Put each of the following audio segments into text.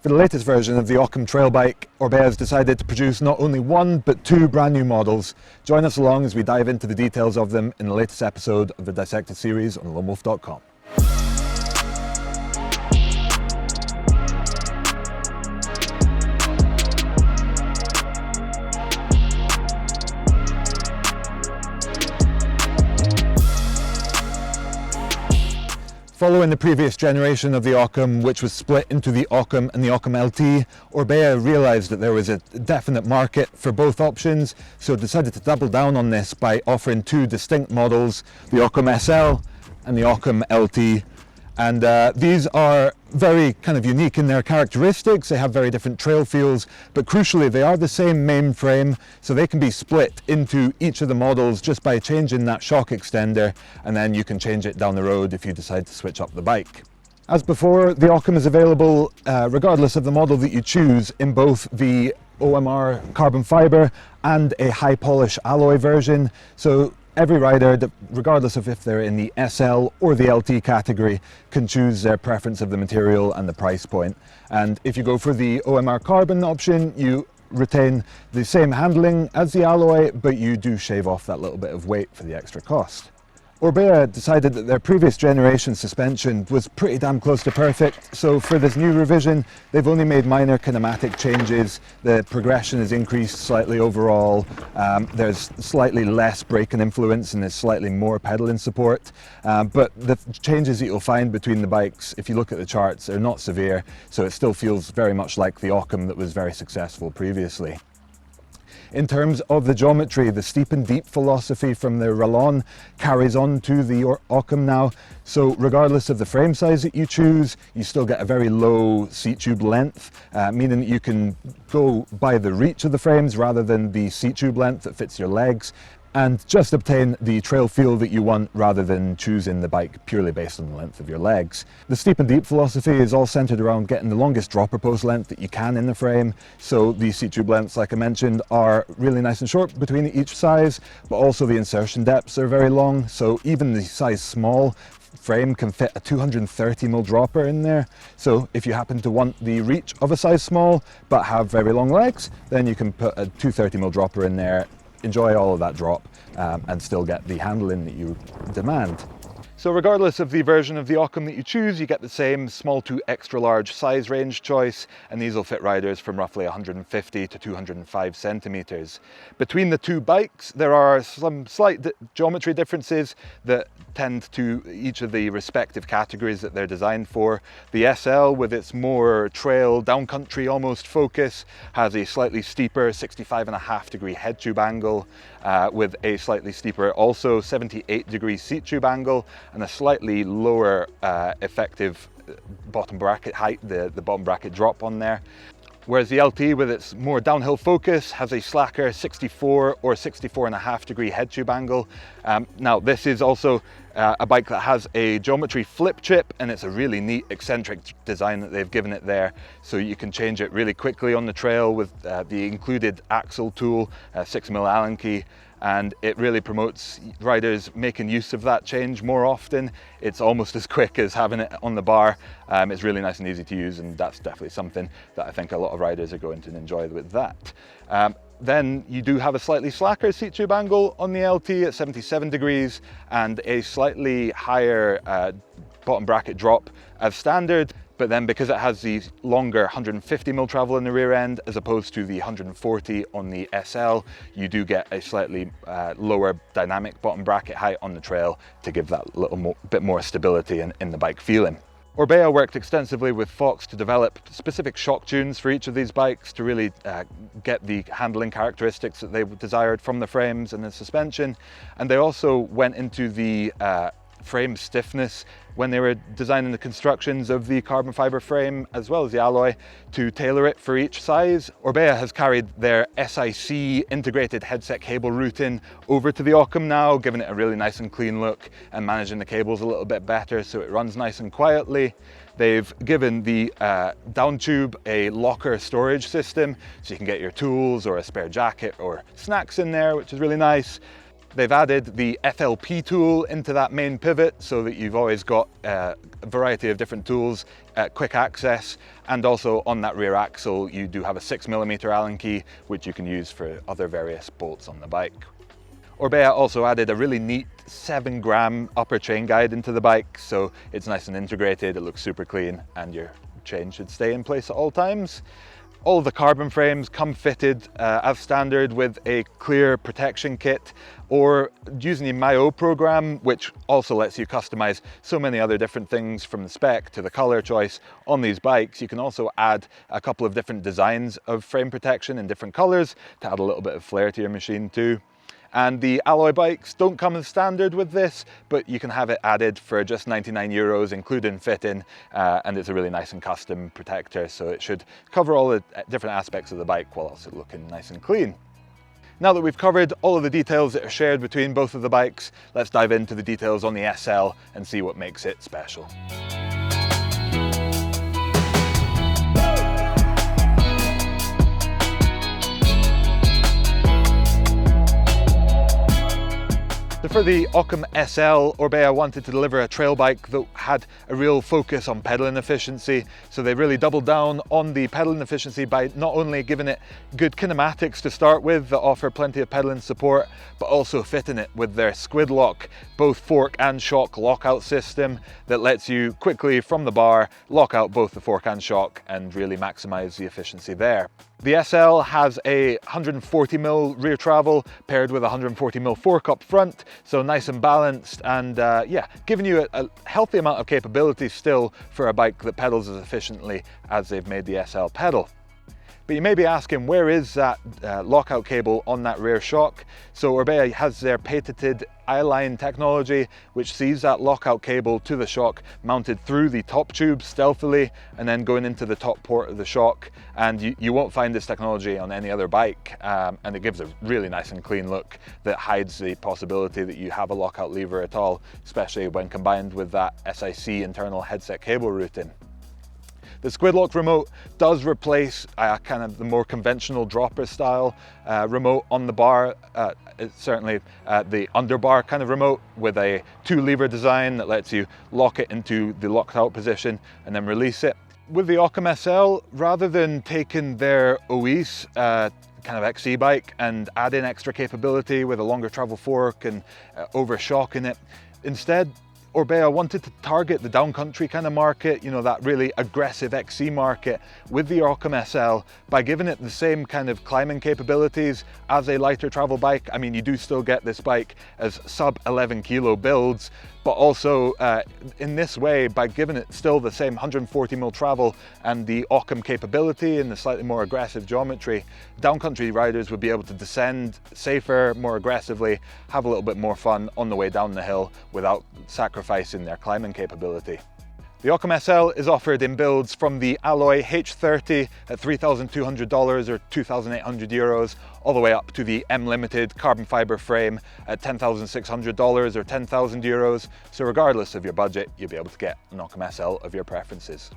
For the latest version of the Occam trail bike, Orbea has decided to produce not only one, but two brand new models. Join us along as we dive into the details of them in the latest episode of the Dissected series on Loam.com. Following the previous generation of the Occam, which was split into the Occam and the Occam LT, Orbea realised that there was a definite market for both options, so decided to double down on this by offering two distinct models, the Occam SL and the Occam LT. And these are very kind of unique in their characteristics. They have very different trail feels, but crucially they are the same main frame, so they can be split into each of the models just by changing that shock extender, and then you can change it down the road if you decide to switch up the bike. As before, the Occam is available regardless of the model that you choose in both the OMR carbon fibre and a high polish alloy version. So every rider, regardless of if they're in the SL or the LT category, can choose their preference of the material and the price point. And if you go for the OMR carbon option, you retain the same handling as the alloy, but you do shave off that little bit of weight for the extra cost. Orbea decided that their previous generation suspension was pretty damn close to perfect, so for this new revision they've only made minor kinematic changes. The progression has increased slightly overall, there's slightly less braking influence and there's slightly more pedaling support, but the changes that you'll find between the bikes, if you look at the charts, are not severe, so it still feels very much like the Occam that was very successful previously. In terms of the geometry, the steep and deep philosophy from the Rollon carries on to the Occam now. So regardless of the frame size that you choose, you still get a very low seat tube length, meaning that you can go by the reach of the frames rather than the seat tube length that fits your legs, and just obtain the trail feel that you want rather than choosing the bike purely based on the length of your legs. The steep and deep philosophy is all centered around getting the longest dropper post length that you can in the frame. So the seat tube lengths, like I mentioned, are really nice and short between each size, but also the insertion depths are very long. So even the size small frame can fit a 230mm dropper in there. So if you happen to want the reach of a size small but have very long legs, then you can put a 230mm dropper in there, enjoy all of that drop, and still get the handling that you demand. So regardless of the version of the Occam that you choose, you get the same small to extra large size range choice, and these will fit riders from roughly 150 to 205 centimeters. Between the two bikes, there are some slight geometry differences that tend to each of the respective categories that they're designed for. The SL, with its more trail, downcountry almost focus, has a slightly steeper 65.5-degree head tube angle, with a slightly steeper also 78-degree seat tube angle, and a slightly lower effective bottom bracket height, the bottom bracket drop on there. Whereas the LT, with its more downhill focus, has a slacker 64 or 64.5-degree head tube angle. Now this is also a bike that has a geometry flip chip, and it's a really neat eccentric design that they've given it there, so you can change it really quickly on the trail with the included axle tool, 6mm Allen key, and it really promotes riders making use of that change more often. It's almost as quick as having it on the bar. It's really nice and easy to use, and that's definitely something that I think a lot of riders are going to enjoy with that. Then you do have a slightly slacker seat tube angle on the LT at 77 degrees and a slightly higher bottom bracket drop as standard. But then because it has the longer 150mm travel in the rear end as opposed to the 140 on the SL, you do get a slightly lower dynamic bottom bracket height on the trail to give that little bit more stability in the bike feeling. Orbea worked extensively with Fox to develop specific shock tunes for each of these bikes to really get the handling characteristics that they desired from the frames and the suspension. And they also went into the frame stiffness when they were designing the constructions of the carbon fiber frame as well as the alloy to tailor it for each size. Orbea has carried their SIC integrated headset cable routing over to the Occam now, giving it a really nice and clean look and managing the cables a little bit better so it runs nice and quietly. They've given the down tube a locker storage system so you can get your tools or a spare jacket or snacks in there, which is really nice. They've added the FLP tool into that main pivot so that you've always got a variety of different tools, quick access, and also on that rear axle you do have a 6mm Allen key which you can use for other various bolts on the bike. Orbea also added a really neat 7-gram upper chain guide into the bike, so it's nice and integrated, it looks super clean, and your chain should stay in place at all times. All of the carbon frames come fitted as standard with a clear protection kit, or using the MyO program, which also lets you customize so many other different things from the spec to the color choice on these bikes. You can also add a couple of different designs of frame protection in different colors to add a little bit of flair to your machine too. And the alloy bikes don't come as standard with this, but you can have it added for just 99 euros, including fitting, and it's a really nice and custom protector, so it should cover all the different aspects of the bike while also looking nice and clean. Now that we've covered all of the details that are shared between both of the bikes, let's dive into the details on the SL and see what makes it special. So for the Occam SL, Orbea wanted to deliver a trail bike that had a real focus on pedaling efficiency. So they really doubled down on the pedaling efficiency by not only giving it good kinematics to start with that offer plenty of pedaling support, but also fitting it with their squid lock, both fork and shock lockout system that lets you quickly from the bar lock out both the fork and shock and really maximize the efficiency there. The SL has a 140mm rear travel paired with a 140mm fork up front, so nice and balanced, and yeah, giving you a healthy amount of capability still for a bike that pedals as efficiently as they've made the SL pedal. But you may be asking, where is that lockout cable on that rear shock? So Orbea has their patented I-line technology, which sees that lockout cable to the shock mounted through the top tube stealthily and then going into the top port of the shock. And you won't find this technology on any other bike, and it gives a really nice and clean look that hides the possibility that you have a lockout lever at all, especially when combined with that SIC internal headset cable routing. The squid lock remote does replace kind of the more conventional dropper style remote on the bar. It's certainly the underbar kind of remote with a 2-lever design that lets you lock it into the locked out position and then release it. With the Occam SL, rather than taking their OES kind of XC bike and adding extra capability with a longer travel fork and over shocking it, instead Orbea wanted to target the downcountry kind of market, you know, that really aggressive XC market with the Occam SL by giving it the same kind of climbing capabilities as a lighter travel bike. I mean, you do still get this bike as sub 11 kilo builds, but also in this way, by giving it still the same 140mm travel and the Occam capability and the slightly more aggressive geometry, downcountry riders would be able to descend safer, more aggressively, have a little bit more fun on the way down the hill without sacrificing their climbing capability. The Occam SL is offered in builds from the alloy H30 at $3,200 or 2,800 euros, all the way up to the M Limited carbon fiber frame at $10,600 or 10,000 euros. So regardless of your budget, you'll be able to get an Occam SL of your preferences.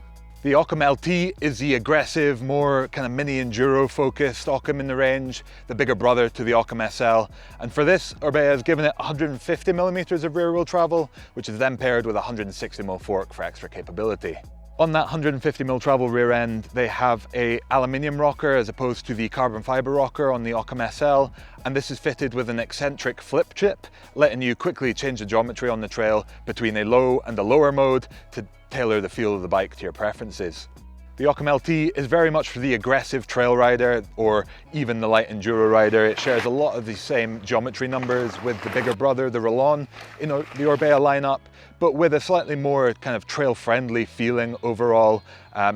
The Occam LT is the aggressive, more kind of mini enduro focused Occam in the range, the bigger brother to the Occam SL. And for this, Orbea has given it 150mm of rear wheel travel, which is then paired with a 160mm fork for extra capability. On that 150mm travel rear end, they have a aluminium rocker as opposed to the carbon fiber rocker on the Occam SL, and this is fitted with an eccentric flip chip, letting you quickly change the geometry on the trail between a low and a lower mode to tailor the feel of the bike to your preferences. The Occam LT is very much for the aggressive trail rider or even the light enduro rider. It shares a lot of the same geometry numbers with the bigger brother, the Rollon, in the Orbea lineup, but with a slightly more kind of trail friendly feeling overall.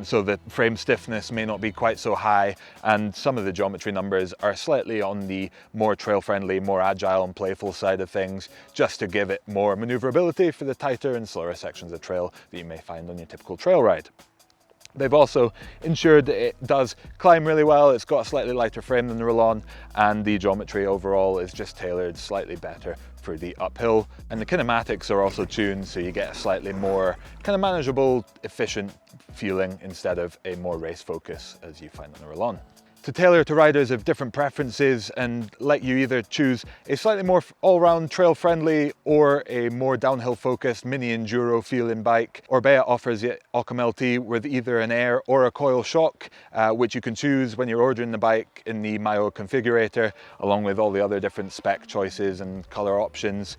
So the frame stiffness may not be quite so high, and some of the geometry numbers are slightly on the more trail friendly, more agile and playful side of things, just to give it more maneuverability for the tighter and slower sections of trail that you may find on your typical trail ride. They've also ensured that it does climb really well. It's got a slightly lighter frame than the Rollon, and the geometry overall is just tailored slightly better for the uphill. And the kinematics are also tuned so you get a slightly more kind of manageable, efficient feeling instead of a more race focus as you find on the Rollon. To tailor to riders of different preferences and let you either choose a slightly more all-round trail-friendly or a more downhill-focused mini enduro feeling bike, Orbea offers the Occam LT with either an air or a coil shock, which you can choose when you're ordering the bike in the Occam configurator, along with all the other different spec choices and color options.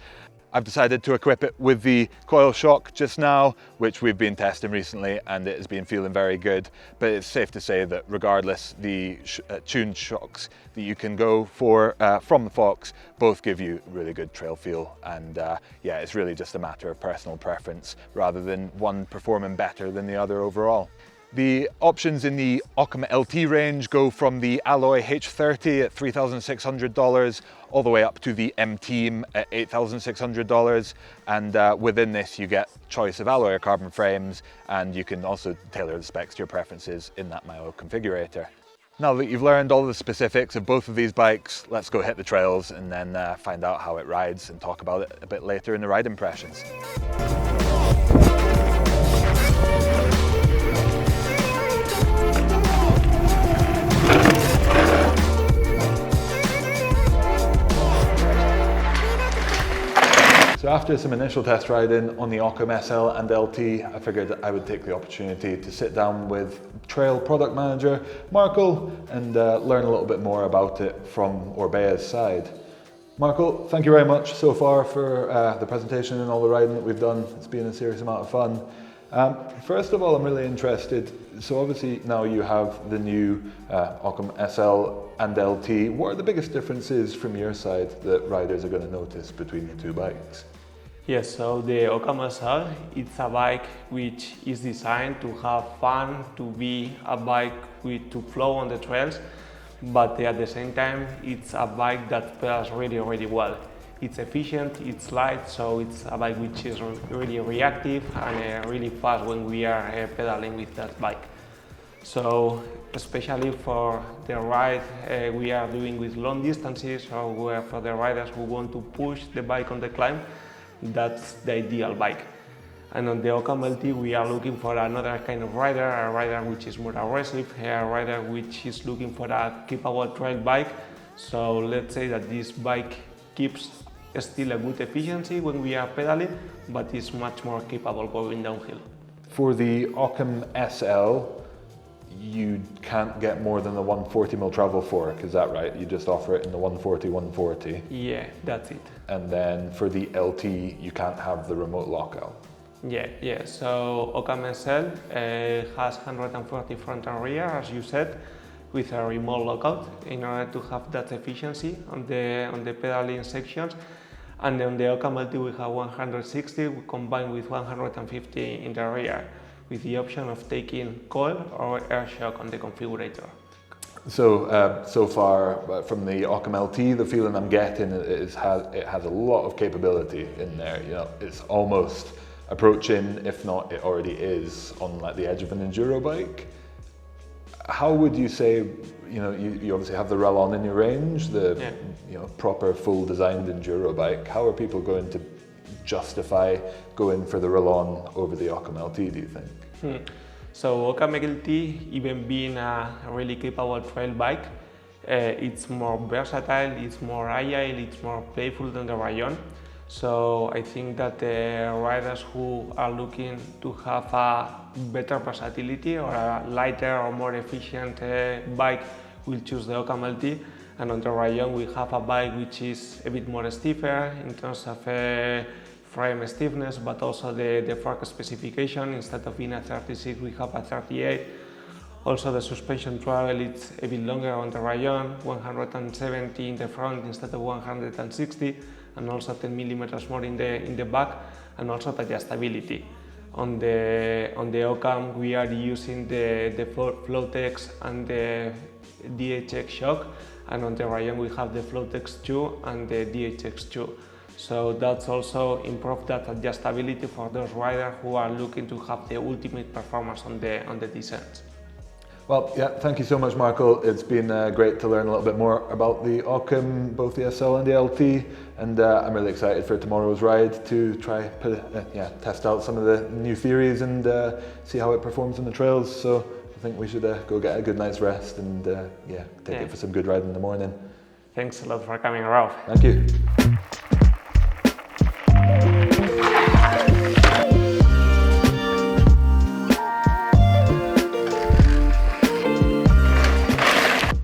I've decided to equip it with the coil shock just now, which we've been testing recently, and it has been feeling very good. But it's safe to say that regardless, the tuned shocks that you can go for from the Fox both give you really good trail feel. And yeah, it's really just a matter of personal preference rather than one performing better than the other overall. The options in the Occam LT range go from the Alloy H30 at $3,600 all the way up to the M-Team at $8,600, and within this you get choice of alloy or carbon frames, and you can also tailor the specs to your preferences in that Occam configurator. Now that you've learned all the specifics of both of these bikes, let's go hit the trails and then find out how it rides and talk about it a bit later in the ride impressions. So after some initial test riding on the Occam SL and LT, I figured that I would take the opportunity to sit down with Trail Product Manager Marco and learn a little bit more about it from Orbea's side. Marco, thank you very much so far for the presentation and all the riding that we've done. It's been a serious amount of fun. First of all, I'm really interested, so obviously now you have the new Occam SL and LT. What are the biggest differences from your side that riders are going to notice between the two bikes? Yes, so the Occam SL, it's a bike which is designed to have fun, to be a bike to flow on the trails, but at the same time it's a bike that pedals really well. It's efficient, it's light, so it's a bike which is really reactive and really fast when we are pedaling with that bike. So especially for the ride we are doing with long distances, or for the riders who want to push the bike on the climb, that's the ideal bike. And on the Occam LT we are looking for another kind of rider, a rider which is more aggressive, a rider which is looking for a capable trail bike. So let's say that this bike keeps still a good efficiency when we are pedaling, but is much more capable going downhill. For the Occam SL, you can't get more than the 140mm travel fork, is that right? You just offer it in the 140/140? Yeah, that's it. And then for the LT, you can't have the remote lockout? Yeah. So Occam SL has 140 front and rear, as you said, with a remote lockout in order to have that efficiency on the pedaling sections. And on the Occam LT we have 160 combined with 150 in the rear, with the option of taking coil or air shock on the configurator. So, so far from the Occam LT, the feeling I'm getting is it has a lot of capability in there. You know, it's almost approaching, if not it already is, on like the edge of an enduro bike. How would you say, you know, you obviously have the Rallon in your range, the you know, proper full designed enduro bike. How are people going to justify going for the Rallon over the Occam LT, do you think? So Occam LT, even being a really capable trail bike, it's more versatile, it's more agile, it's more playful than the Rayon. So I think that the riders who are looking to have a better versatility or a lighter or more efficient bike will choose the Occam LT. And on the Rayon we have a bike which is a bit more stiffer in terms of frame stiffness, but also the fork specification. Instead of being a 36 we have a 38. Also the suspension travel is a bit longer on the Rayon, 170 in the front instead of 160, and also 10 millimeters more in the back, and also the adjustability. On the Occam we are using the Flotex and the DHX shock, and on the Rayon we have the Flotex 2 and the DHX 2. So that's also improved that adjustability for those riders who are looking to have the ultimate performance on the descent. Well, yeah, thank you so much, Marco. It's been great to learn a little bit more about the Occam, both the SL and the LT, and I'm really excited for tomorrow's ride to try test out some of the new theories and see how it performs on the trails. So think we should go get a good night's rest and yeah, take it for some good riding in the morning. Thanks a lot for coming, Ralph. Thank you.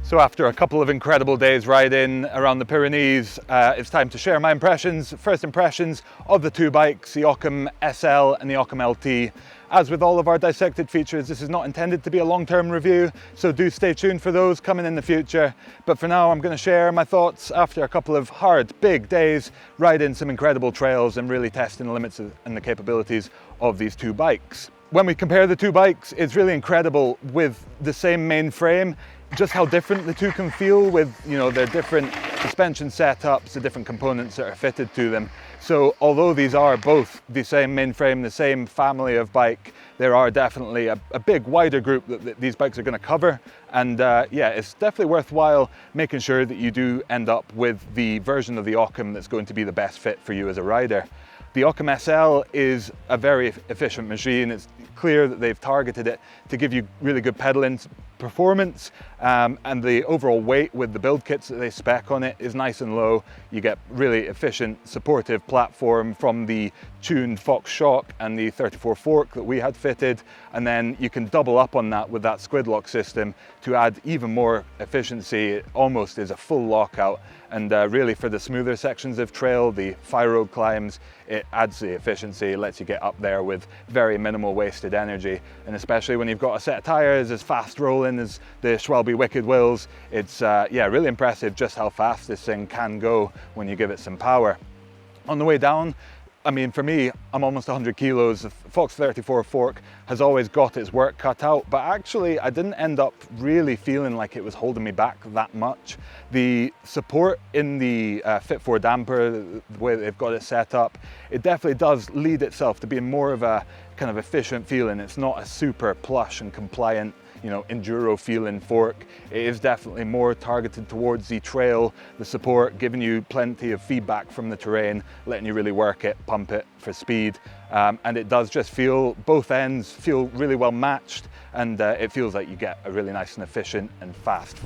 So after a couple of incredible days riding around the Pyrenees, it's time to share my first impressions of the two bikes, the Occam SL and the Occam LT. As with all of our dissected features, this is not intended to be a long-term review, so do stay tuned for those coming in the future. But for now, I'm going to share my thoughts after a couple of hard, big days riding some incredible trails and really testing the limits and the capabilities of these two bikes. When we compare the two bikes, it's really incredible with the same main frame, just how different the two can feel with, their different suspension setups, the different components that are fitted to them. So although these are both the same main frame, the same family of bike, there are definitely a big wider group that these bikes are going to cover. And yeah, it's definitely worthwhile making sure that you do end up with the version of the Occam that's going to be the best fit for you as a rider. The Occam SL is a very efficient machine. It's clear that they've targeted it to give you really good pedaling performance, and the overall weight with the build kits that they spec on it is nice and low. You get really efficient supportive platform from the tuned Fox shock and the 34 fork that we had fitted, and then you can double up on that with that squid lock system to add even more efficiency. It almost is a full lockout, and really for the smoother sections of trail, the fire road climbs, it adds the efficiency, lets you get up there with very minimal wasted energy. And especially when you've got a set of tires as fast rolling as the Schwalbe Wicked Wills, it's yeah, really impressive just how fast this thing can go when you give it some power. On the way down, I mean, for me, I'm almost 100 kilos. The Fox 34 fork has always got its work cut out, but actually I didn't end up really feeling like it was holding me back that much. The support in the Fit4 damper, the way they've got it set up, it definitely does lead itself to being more of a kind of efficient feeling. It's not a super plush and compliant, enduro feeling fork. It is definitely more targeted towards the trail, the support, giving you plenty of feedback from the terrain, letting you really work it, pump it for speed. And it does just feel, both ends feel really well matched, and it feels like you get a really nice and efficient and fast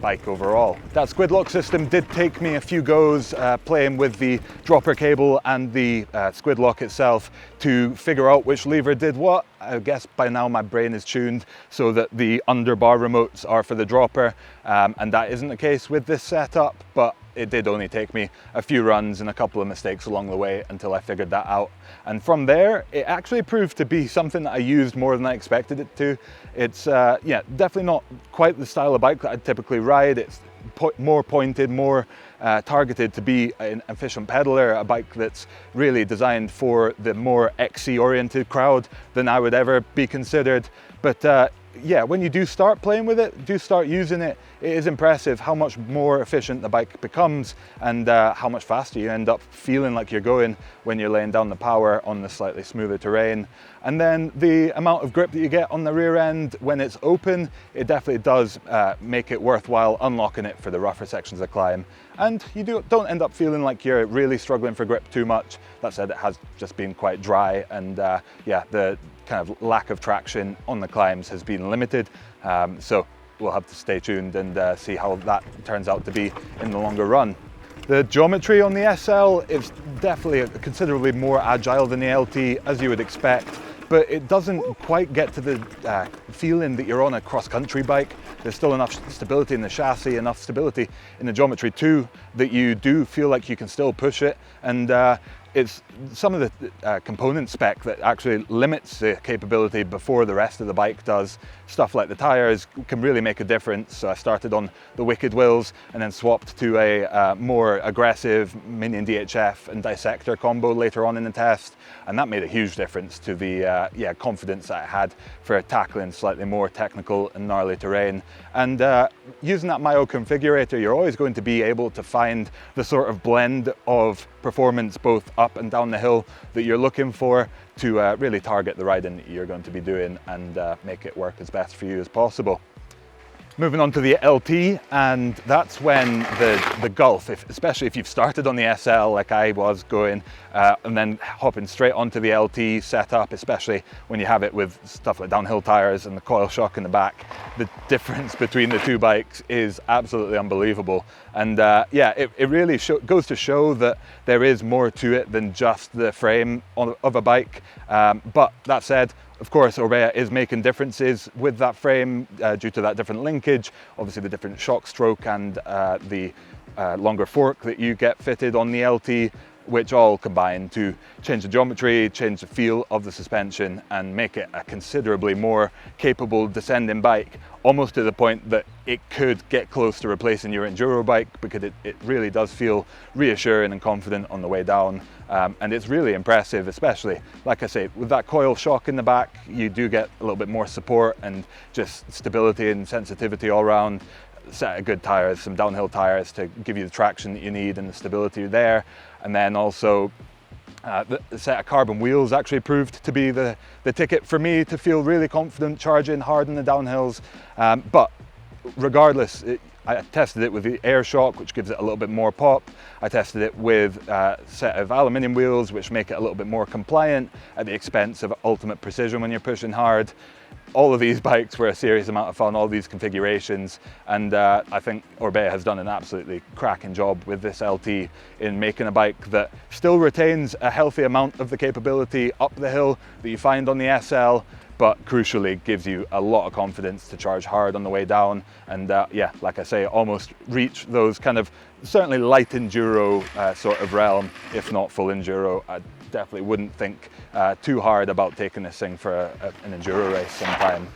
bike overall. That squid lock system did take me a few goes playing with the dropper cable and the squid lock itself to figure out which lever did what. I guess by now my brain is tuned so that the underbar remotes are for the dropper, and that isn't the case with this setup, but it did only take me a few runs and a couple of mistakes along the way until I figured that out. And from there, it actually proved to be something that I used more than I expected it to. It's yeah, definitely not quite the style of bike that I'd typically ride. It's more pointed, more targeted to be an efficient pedaler, a bike that's really designed for the more XC oriented crowd than I would ever be considered. But yeah, when you do start playing with it, do start using it, it is impressive how much more efficient the bike becomes, and how much faster you end up feeling like you're going when you're laying down the power on the slightly smoother terrain. And then the amount of grip that you get on the rear end when it's open, it definitely does make it worthwhile unlocking it for the rougher sections of climb. And you don't end up feeling like you're really struggling for grip too much. That said, it has just been quite dry, and yeah, the kind of lack of traction on the climbs has been limited. So we'll have to stay tuned and see how that turns out to be in the longer run. The geometry on the SL is definitely considerably more agile than the LT, as you would expect, but it doesn't quite get to the feeling that you're on a cross-country bike. There's still enough stability in the chassis, enough stability in the geometry too, that you do feel like you can still push it. And it's some of the component spec that actually limits the capability before the rest of the bike does. Stuff like the tires can really make a difference. So I started on the Wicked Wills and then swapped to a more aggressive Minion DHF and Dissector combo later on in the test, and that made a huge difference to the yeah, confidence that I had for tackling slightly more technical and gnarly terrain. And using that Myo configurator, you're always going to be able to find the sort of blend of performance both up and down the hill that you're looking for to really target the riding that you're going to be doing and make it work as best for you as possible. Moving on to the LT, and that's when the gulf, especially if you've started on the SL like I was going, and then hopping straight onto the LT setup, especially when you have it with stuff like downhill tires and the coil shock in the back, the difference between the two bikes is absolutely unbelievable. And yeah, it really goes to show that there is more to it than just the frame of a bike. But that said, of course, Orbea is making differences with that frame due to that different linkage, obviously the different shock stroke and the longer fork that you get fitted on the LT, which all combine to change the geometry, change the feel of the suspension, and make it a considerably more capable descending bike, almost to the point that it could get close to replacing your enduro bike, because it really does feel reassuring and confident on the way down. And it's really impressive, especially, like I say, with that coil shock in the back, you do get a little bit more support and just stability and sensitivity all around. Set of good tires, some downhill tires to give you the traction that you need and the stability there. And then also the set of carbon wheels actually proved to be the ticket for me to feel really confident charging hard in the downhills. But regardless, I tested it with the air shock, which gives it a little bit more pop. I tested it with a set of aluminium wheels, which make it a little bit more compliant at the expense of ultimate precision when you're pushing hard. All of these bikes were a serious amount of fun, all these configurations, and I think Orbea has done an absolutely cracking job with this LT in making a bike that still retains a healthy amount of the capability up the hill that you find on the SL, but crucially gives you a lot of confidence to charge hard on the way down. And yeah, like I say, almost reach those kind of certainly light enduro sort of realm, if not full enduro. I definitely wouldn't think too hard about taking this thing for an enduro race sometime,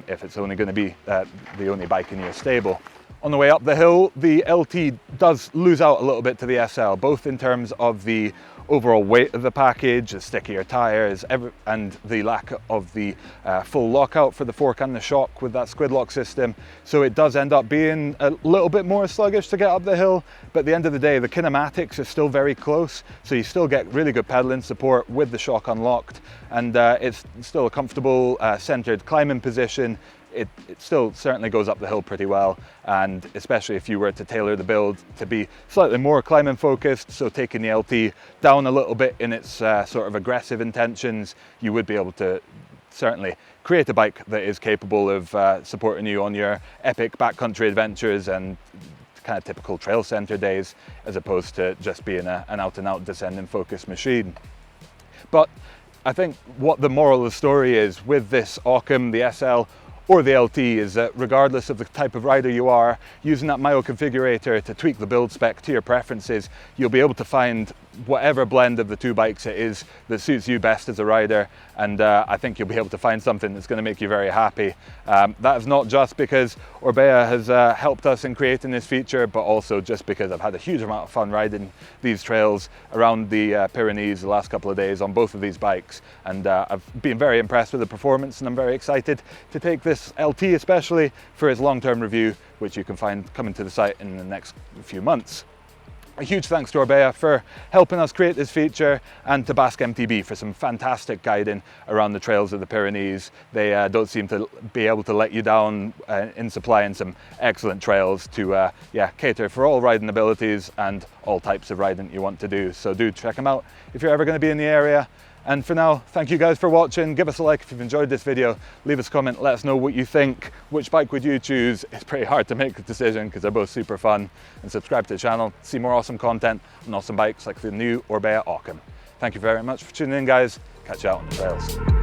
if it's only going to be the only bike in your stable. On the way up the hill, the LT does lose out a little bit to the SL, both in terms of the overall weight of the package, the stickier tires, and the lack of the full lockout for the fork and the shock with that squid lock system. So it does end up being a little bit more sluggish to get up the hill, but at the end of the day, the kinematics are still very close, so you still get really good pedaling support with the shock unlocked, and it's still a comfortable centered climbing position. It still certainly goes up the hill pretty well, and especially if you were to tailor the build to be slightly more climbing focused, so taking the LT down a little bit in its sort of aggressive intentions, you would be able to certainly create a bike that is capable of supporting you on your epic backcountry adventures and kind of typical trail center days, as opposed to just being an out-and-out descending focused machine. But I think what the moral of the story is with this Occam, the SL, or the LT is that regardless of the type of rider you are, using that Myo configurator to tweak the build spec to your preferences, you'll be able to find whatever blend of the two bikes it is that suits you best as a rider, and I think you'll be able to find something that's going to make you very happy. That is not just because Orbea has helped us in creating this feature, but also just because I've had a huge amount of fun riding these trails around the Pyrenees the last couple of days on both of these bikes, and I've been very impressed with the performance, and I'm very excited to take this LT especially for its long-term review, which you can find coming to the site in the next few months. A huge thanks to Orbea for helping us create this feature, and to Basque MTB for some fantastic guiding around the trails of the Pyrenees. They don't seem to be able to let you down in supplying some excellent trails to yeah, cater for all riding abilities and all types of riding you want to do. So do check them out if you're ever going to be in the area. And for now, thank you guys for watching. Give us a like if you've enjoyed this video. Leave us a comment, let us know what you think. Which bike would you choose? It's pretty hard to make a decision because they're both super fun. And subscribe to the channel, see more awesome content and awesome bikes like the new Orbea Occam. Thank you very much for tuning in, guys. Catch you out on the trails.